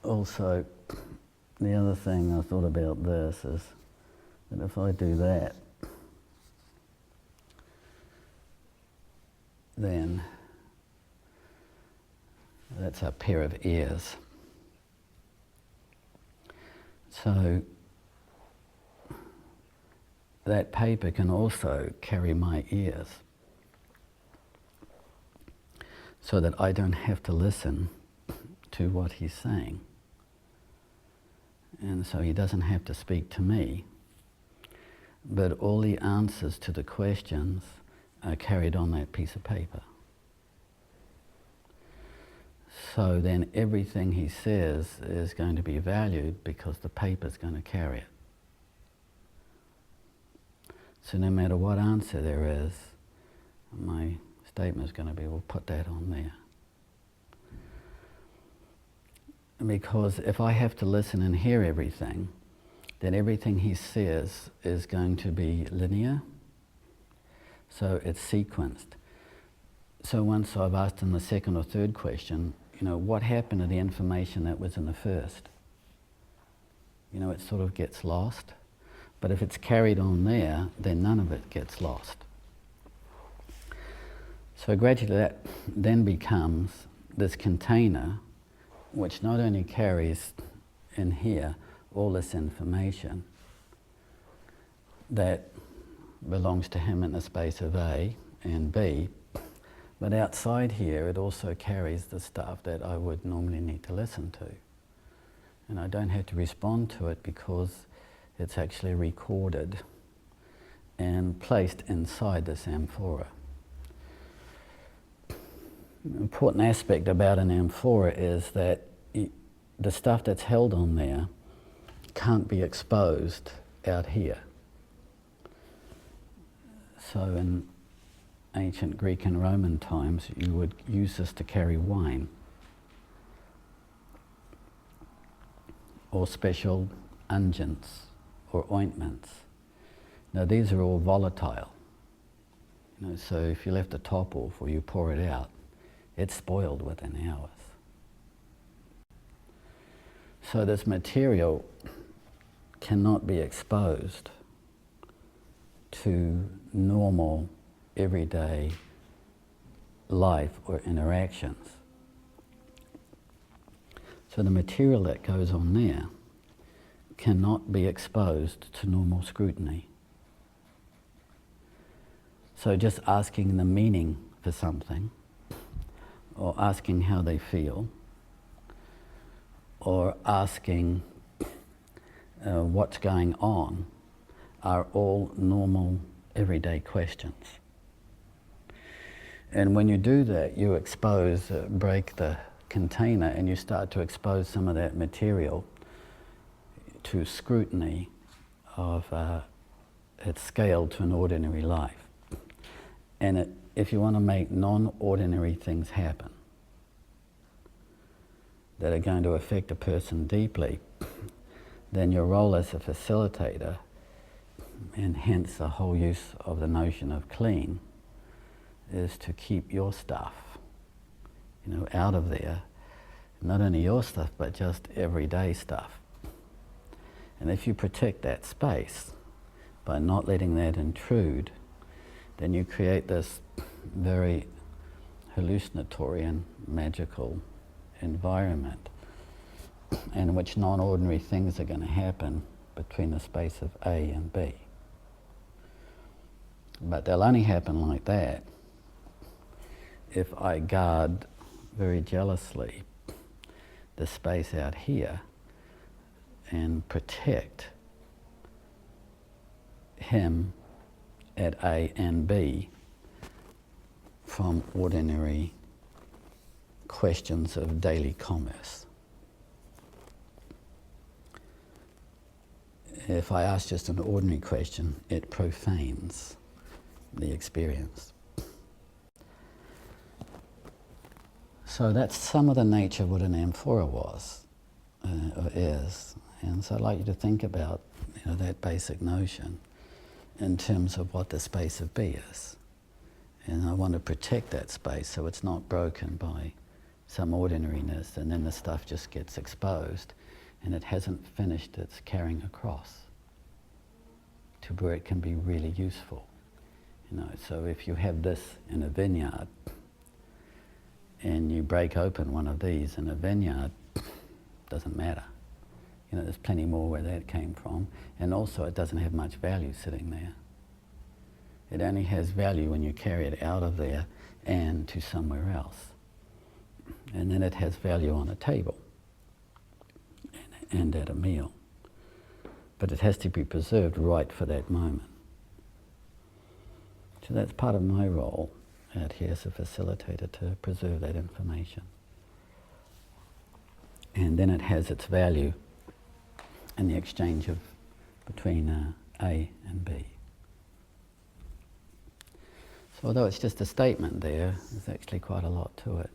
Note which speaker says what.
Speaker 1: also, the other thing I thought about this is that if I do that, then that's a pair of ears. So that paper can also carry my ears, so that I don't have to listen to what he's saying. And so he doesn't have to speak to me, but all the answers to the questions are carried on that piece of paper. So then everything he says is going to be valued because the paper's going to carry it. So no matter what answer there is, my statement is going to be, we'll put that on there. Because if I have to listen and hear everything, then everything he says is going to be linear, so it's sequenced. So once I've asked him the second or third question, what happened to the information that was in the first? It sort of gets lost. But if it's carried on there, then none of it gets lost. So gradually that then becomes this container which not only carries in here all this information that belongs to him in the space of A and B, but outside here it also carries the stuff that I would normally need to listen to. And I don't have to respond to it because it's actually recorded and placed inside this amphora. An important aspect about an amphora is that the stuff that's held on there can't be exposed out here. So in ancient Greek and Roman times, you would use this to carry wine or special unguents or ointments. Now these are all volatile. So if you left the top off or you pour it out, it's spoiled within hours. So this material cannot be exposed to normal, everyday life or interactions. So the material that goes on there cannot be exposed to normal scrutiny. So just asking the meaning for something, or asking how they feel, or asking what's going on, are all normal, everyday questions. And when you do that, you break the container, and you start to expose some of that material to scrutiny of its scale to an ordinary life. And if you want to make non-ordinary things happen that are going to affect a person deeply, then your role as a facilitator, and hence the whole use of the notion of clean, is to keep your stuff, out of there. Not only your stuff, but just everyday stuff. And if you protect that space by not letting that intrude, then you create this very hallucinatory and magical environment in which non-ordinary things are going to happen between the space of A and B. But they'll only happen like that if I guard very jealously the space out here and protect him at A and B from ordinary questions of daily commerce. If I ask just an ordinary question, it profanes the experience. So that's some of the nature of what an amphora was, or is. And so I'd like you to think about that basic notion in terms of what the space of B is. And I want to protect that space so it's not broken by some ordinariness, and then the stuff just gets exposed and it hasn't finished its carrying across to where it can be really useful. So if you have this in a vineyard and you break open one of these in a vineyard, doesn't matter. There's plenty more where that came from, and also it doesn't have much value sitting there. It only has value when you carry it out of there and to somewhere else. And then it has value on a table and at a meal. But it has to be preserved right for that moment. So that's part of my role out here as a facilitator, to preserve that information. And then it has its value in the exchange between A and B. So although it's just a statement there, there's actually quite a lot to it.